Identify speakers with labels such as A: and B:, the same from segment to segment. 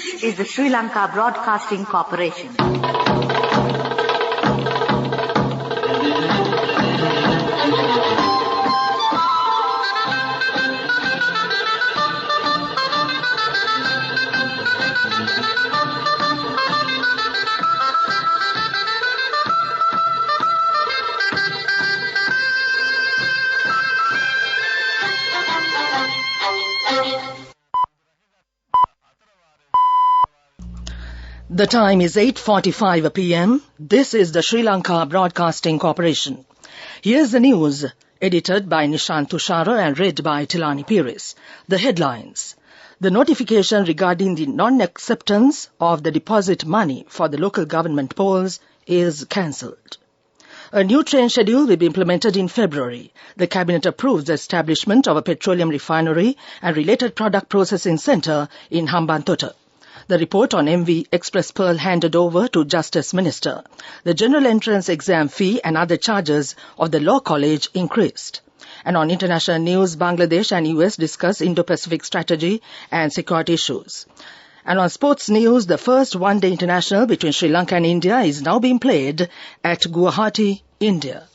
A: This is the Sri Lanka Broadcasting Corporation.
B: The time is 8:45 p.m. This is the Sri Lanka Broadcasting Corporation. Here's the news, edited by Nishant Tushara and read by Tilani Pires. The headlines. The notification regarding the non-acceptance of the deposit money for the local government polls is cancelled. A new train schedule will be implemented in February. The Cabinet approves the establishment of a petroleum refinery and related product processing centre in Hambantota. The report on MV Express Pearl handed over to Justice Minister. The general entrance exam fee and other charges of the Law College increased. And on international news, Bangladesh and US discuss Indo-Pacific strategy and security issues. And on sports news, the first one-day international between Sri Lanka and India is now being played at Guwahati, India.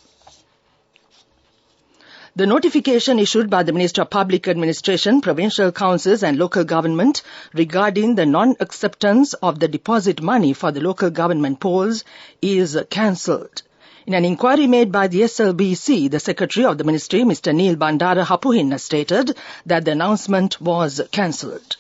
B: The notification issued by the Minister of Public Administration, Provincial Councils and Local Government regarding the non-acceptance of the deposit money for the local government polls is cancelled. In an inquiry made by the SLBC, the Secretary of the Ministry, Mr. Neil Bandara Hapuhinna, stated that the announcement was cancelled.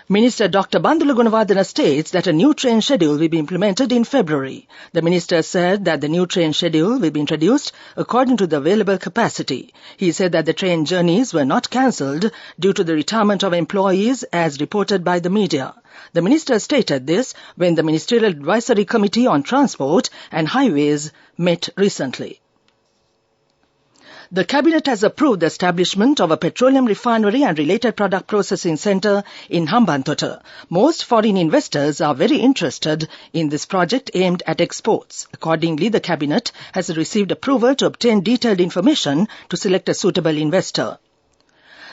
B: Minister Dr. Bandula Gunawardena states that a new train schedule will be implemented in February. The minister said that the new train schedule will be introduced according to the available capacity. He said that the train journeys were not cancelled due to the retirement of employees as reported by the media. The minister stated this when the Ministerial Advisory Committee on Transport and Highways met recently. The Cabinet has approved the establishment of a petroleum refinery and related product processing centre in Hambantota. Most foreign investors are very interested in this project aimed at exports. Accordingly, the Cabinet has received approval to obtain detailed information to select a suitable investor.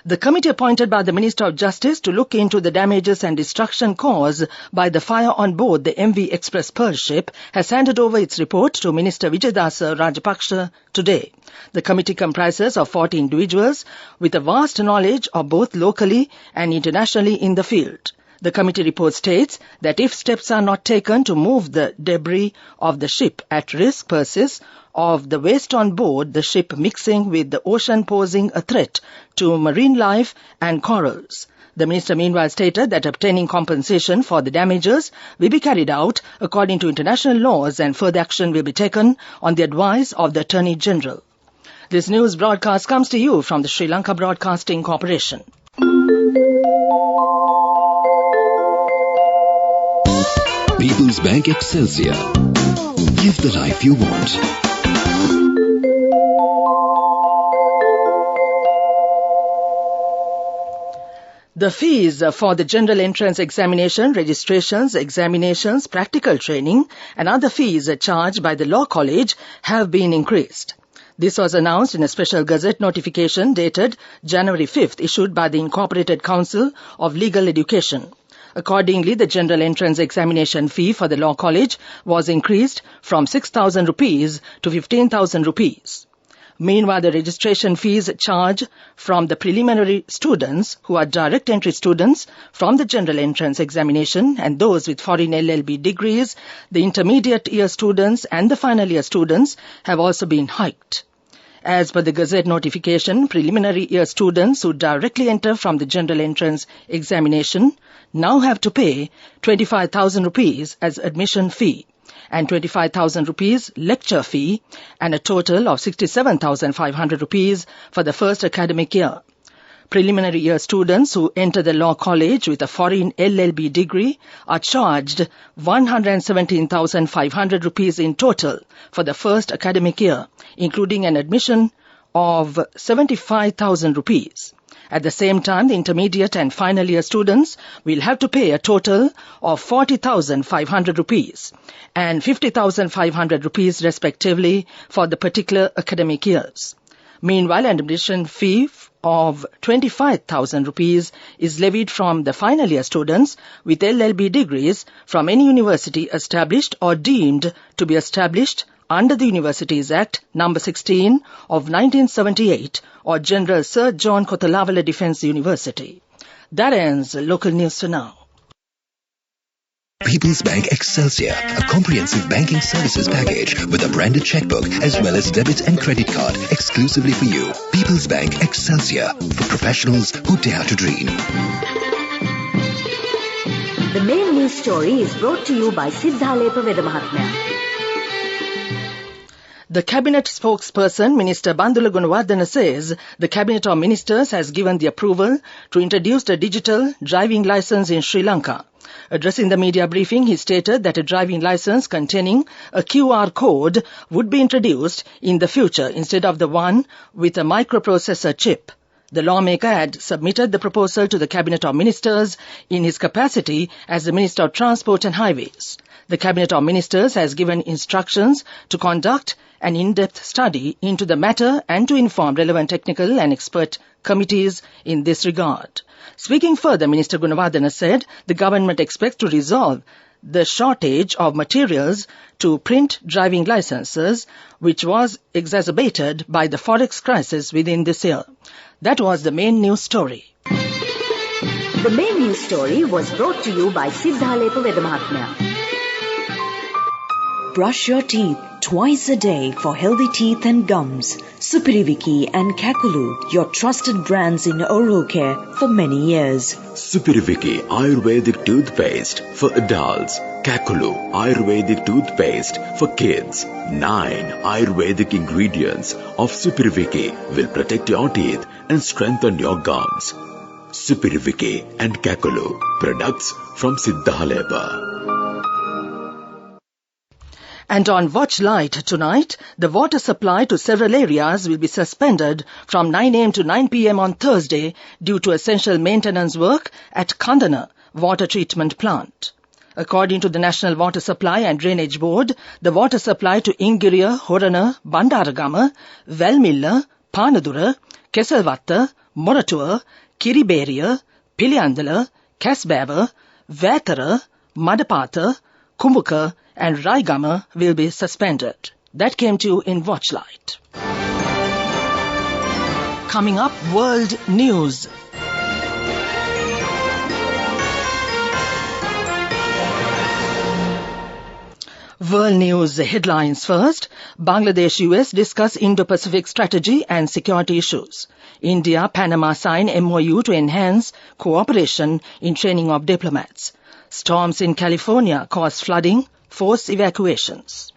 B: The committee appointed by the Minister of Justice to look into the damages and destruction caused by the fire on board the MV Express Pearl ship has handed over its report to Minister Vijayadasa Rajapaksa today. The committee comprises of 40 individuals with a vast knowledge of both locally and internationally in the field. The committee report states that if steps are not taken to move the debris of the ship, at risk persists of the waste on board the ship mixing with the ocean, posing a threat to marine life and corals. The minister meanwhile stated that obtaining compensation for the damages will be carried out according to international laws and further action will be taken on the advice of the Attorney General. This news broadcast comes to you from the Sri Lanka Broadcasting Corporation.
C: People's Bank Excelsior. Live the life you want.
B: The fees for the general entrance examination, registrations, examinations, practical training and other fees charged by the Law College have been increased. This was announced in a special Gazette notification dated January 5th issued by the Incorporated Council of Legal Education. Accordingly, the general entrance examination fee for the Law College was increased from 6,000 rupees to 15,000 rupees. Meanwhile, the registration fees charged from the preliminary students who are direct entry students from the general entrance examination and those with foreign LLB degrees, the intermediate year students and the final year students have also been hiked. As per the Gazette notification, preliminary year students who directly enter from the general entrance examination now have to pay 25,000 rupees as admission fee and 25,000 rupees lecture fee and a total of 67,500 rupees for the first academic year. Preliminary year students who enter the Law College with a foreign LLB degree are charged 117,500 rupees in total for the first academic year, including an admission of 75,000 rupees. At the same time, the intermediate and final year students will have to pay a total of 40,500 rupees and 50,500 rupees respectively for the particular academic years. Meanwhile, an admission fee of 25,000 rupees is levied from the final year students with LLB degrees from any university established or deemed to be established under the Universities Act No. 16 of 1978 or General Sir John Kotalawala Defence University. That ends local news for now.
C: People's Bank Excelsior, a comprehensive banking services package with a branded checkbook as well as debit and credit card exclusively for you. People's Bank Excelsior, for professionals who dare to dream.
A: The main news story is brought to you by Siddhalepa Vedamahatmya.
B: The Cabinet spokesperson, Minister Bandula Gunawardena, says the Cabinet of Ministers has given the approval to introduce a digital driving licence in Sri Lanka. Addressing the media briefing, he stated that a driving licence containing a QR code would be introduced in the future instead of the one with a microprocessor chip. The lawmaker had submitted the proposal to the Cabinet of Ministers in his capacity as the Minister of Transport and Highways. The Cabinet of Ministers has given instructions to conduct an in-depth study into the matter and to inform relevant technical and expert committees in this regard. Speaking further, Minister Gunawardena said the government expects to resolve the shortage of materials to print driving licenses, which was exacerbated by the forex crisis within this year. That was the main news story.
A: The main news story was brought to you by Siddhalepa Vedamahatmya.
D: Brush your teeth twice a day for healthy teeth and gums. Supiriviki and Kakulu, your trusted brands in oral care for many years.
E: Supiriviki Ayurvedic toothpaste for adults. Kakulu Ayurvedic toothpaste for kids. 9 Ayurvedic ingredients of Supiriviki will protect your teeth and strengthen your gums. Supiriviki and Kakulu, products from Siddhalepa.
B: And on Watch Light tonight, the water supply to several areas will be suspended from 9 a.m. to 9 p.m. on Thursday due to essential maintenance work at Kandana Water Treatment Plant. According to the National Water Supply and Drainage Board, the water supply to Ingiriya, Horana, Bandaragama, Velmilla, Panadura, Kesalvatta, Moratuwa, Kiriberiya, Piliandala, Kasbaba, Vathara, Madapata, Kumbuka, and Raigama will be suspended. That came to you in Watchlight. Coming up, World News. World News headlines first. Bangladesh-US discuss Indo-Pacific strategy and security issues. India-Panama sign MOU to enhance cooperation in training of diplomats. Storms in California cause flooding, force evacuations.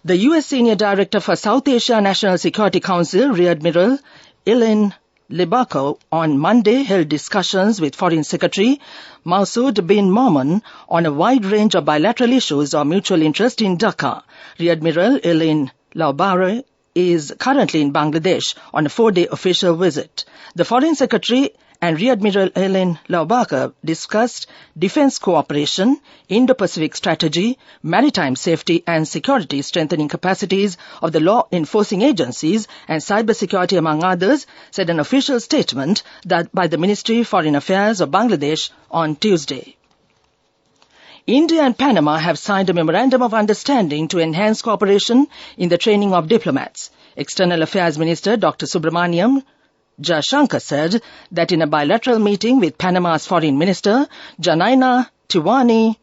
B: The U.S. Senior Director for South Asia National Security Council, Rear Admiral Elaine Libako, on Monday held discussions with Foreign Secretary Masood bin Momen on a wide range of bilateral issues of mutual interest in Dhaka. Rear Admiral Elaine Laubare is currently in Bangladesh on a 4-day official visit. The Foreign Secretary and Rear Admiral Elaine Laubaka discussed defense cooperation, Indo-Pacific strategy, maritime safety and security, strengthening capacities of the law enforcing agencies and cybersecurity, among others, said an official statement that by the Ministry of Foreign Affairs of Bangladesh on Tuesday. India and Panama have signed a memorandum of understanding to enhance cooperation in the training of diplomats. External Affairs Minister Dr. Subramaniam Jaishankar said that in a bilateral meeting with Panama's Foreign Minister Janina Tiwani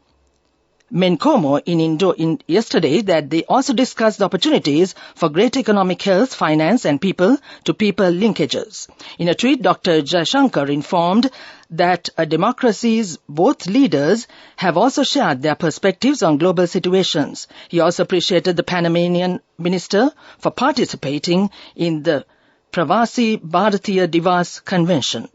B: Mencomo in yesterday, that they also discussed the opportunities for greater economic health, finance and people-to-people linkages. In a tweet, Dr. Jaishankar informed that democracy's both leaders have also shared their perspectives on global situations. He also appreciated the Panamanian minister for participating in the Pravasi Bharatiya Divas Convention.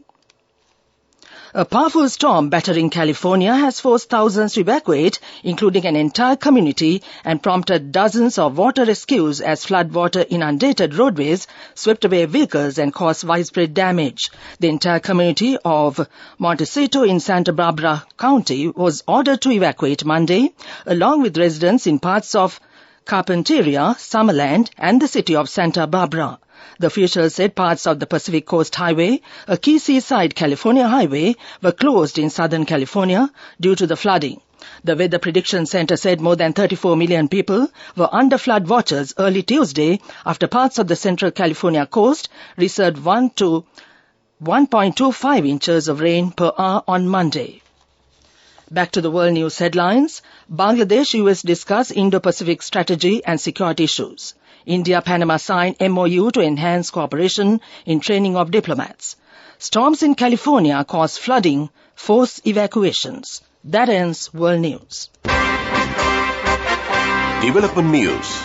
B: A powerful storm battering California has forced thousands to evacuate, including an entire community, and prompted dozens of water rescues as floodwater inundated roadways, swept away vehicles and caused widespread damage. The entire community of Montecito in Santa Barbara County was ordered to evacuate Monday, along with residents in parts of Carpinteria, Summerland and the city of Santa Barbara. The officials said parts of the Pacific Coast Highway, a key seaside California highway, were closed in Southern California due to the flooding. The Weather Prediction Center said more than 34 million people were under flood watches early Tuesday after parts of the Central California coast received 1 to 1.25 inches of rain per hour on Monday. Back to the world news headlines. Bangladesh-US discuss Indo-Pacific strategy and security issues. India-Panama sign MOU to enhance cooperation in training of diplomats. Storms in California cause flooding, force evacuations. That ends world news.
E: Development news.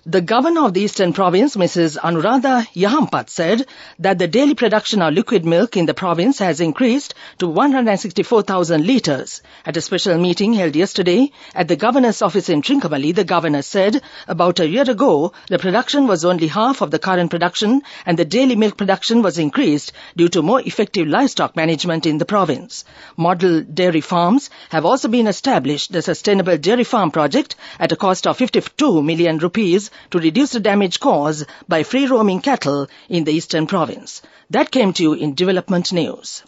B: The governor of the Eastern Province, Mrs. Anuradha Yahampat, said that the daily production of liquid milk in the province has increased to 164,000 litres. At a special meeting held yesterday at the governor's office in Trincomalee, the governor said about a year ago the production was only half of the current production and the daily milk production was increased due to more effective livestock management in the province. Model dairy farms have also been established. The Sustainable Dairy Farm project at a cost of 52 million rupees to reduce the damage caused by free-roaming cattle in the Eastern Province. That came to you in development news.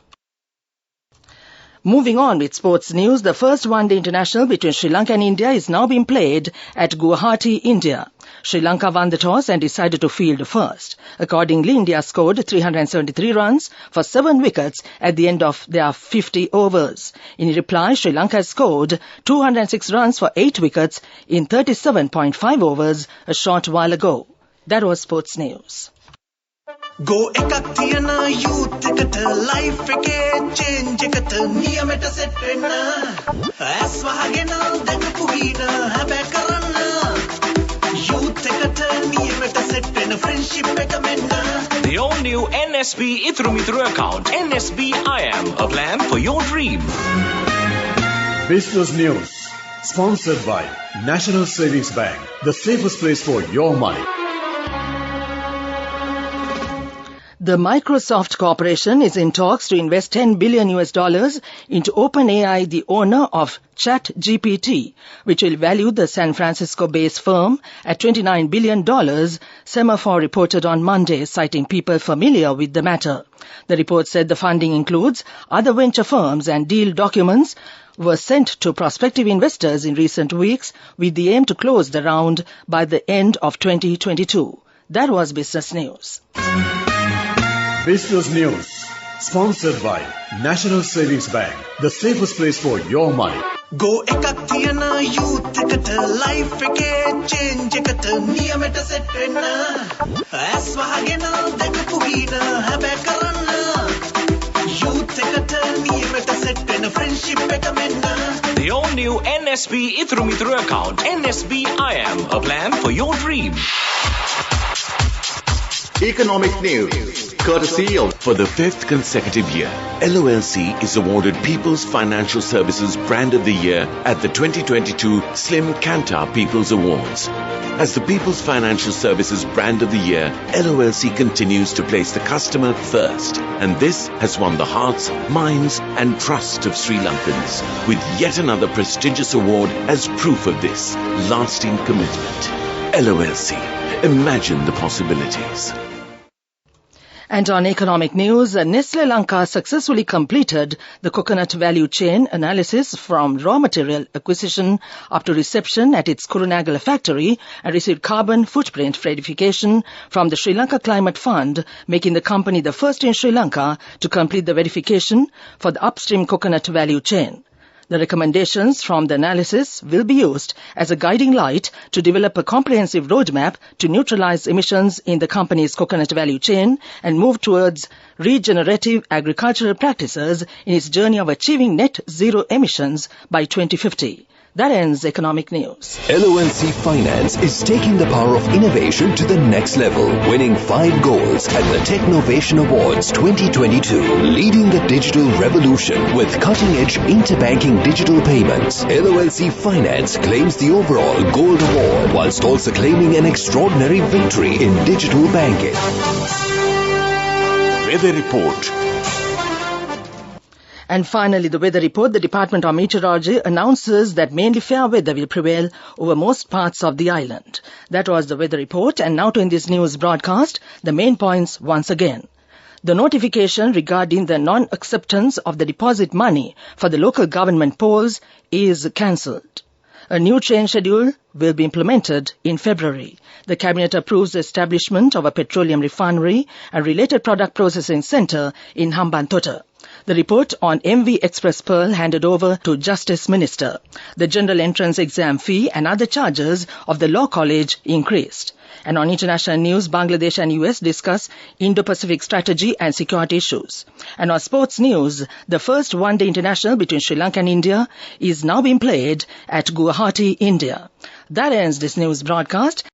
B: Moving on with sports news, the first one-day international between Sri Lanka and India is now being played at Guwahati, India. Sri Lanka won the toss and decided to field first. Accordingly, India scored 373 runs for 7 wickets at the end of their 50 overs. In reply, Sri Lanka scored 206 runs for 8 wickets in 37.5 overs a short while ago. That was sports news.
F: Go ekak thiyana youth eකට life එකේ change එකට නියමෙට set වෙන්න ඇස් වහගෙන දැකපු වීන හැබැ කරන්න youth එකට නියමෙට set වෙන friendship එක මෙන්න.
G: The all new NSB Ithru Mithru account, NSB IM, a plan for your dream.
H: Business News, sponsored by National Savings Bank, the safest place for your money.
B: The Microsoft Corporation is in talks to invest $10 billion into OpenAI, the owner of ChatGPT, which will value the San Francisco-based firm at $29 billion, Semaphore reported on Monday, citing people familiar with the matter. The report said the funding includes other venture firms and deal documents were sent to prospective investors in recent weeks with the aim to close the round by the end of 2022. That was Business News.
H: Business News, sponsored by National Savings Bank, the safest place for your money.
F: Go ekak thiyana youth එකට life එකේ change එකට නියමෙට set වෙන්න ඇස් වහගෙන දැකපු වීන හැබැ කරන්න youth එකට නියමෙට set වෙන friendship එක මෙන්න.
G: The all new NSB Ithru Mithru account, NSB IM, a plan for your dream.
E: Economic news, courtesy of... For the 5th consecutive year, LOLC is awarded People's Financial Services Brand of the Year at the 2022 Slim Kantar People's Awards. As the People's Financial Services Brand of the Year, LOLC continues to place the customer first, and this has won the hearts, minds and trust of Sri Lankans, with yet another prestigious award as proof of this lasting commitment. LOLC, imagine the possibilities.
B: And on economic news, Nestle Lanka successfully completed the coconut value chain analysis from raw material acquisition up to reception at its Kurunagala factory and received carbon footprint verification from the Sri Lanka Climate Fund, making the company the first in Sri Lanka to complete the verification for the upstream coconut value chain. The recommendations from the analysis will be used as a guiding light to develop a comprehensive roadmap to neutralize emissions in the company's coconut value chain and move towards regenerative agricultural practices in its journey of achieving net zero emissions by 2050. That ends economic news.
C: LOLC Finance is taking the power of innovation to the next level, winning 5 golds at the Technovation Awards 2022, leading the digital revolution with cutting-edge interbanking digital payments. LOLC Finance claims the overall gold award whilst also claiming an extraordinary victory in digital banking.
E: Weather report.
B: And finally, the weather report. The Department of Meteorology announces that mainly fair weather will prevail over most parts of the island. That was the weather report. And now to in this news broadcast, the main points once again. The notification regarding the non-acceptance of the deposit money for the local government polls is cancelled. A new train schedule will be implemented in February. The Cabinet approves the establishment of a petroleum refinery and related product processing centre in Hambantota. The report on MV Express Pearl handed over to Justice Minister. The general entrance exam fee and other charges of the Law College increased. And on international news, Bangladesh and US discuss Indo-Pacific strategy and security issues. And on sports news, the first one-day international between Sri Lanka and India is now being played at Guwahati, India. That ends this news broadcast.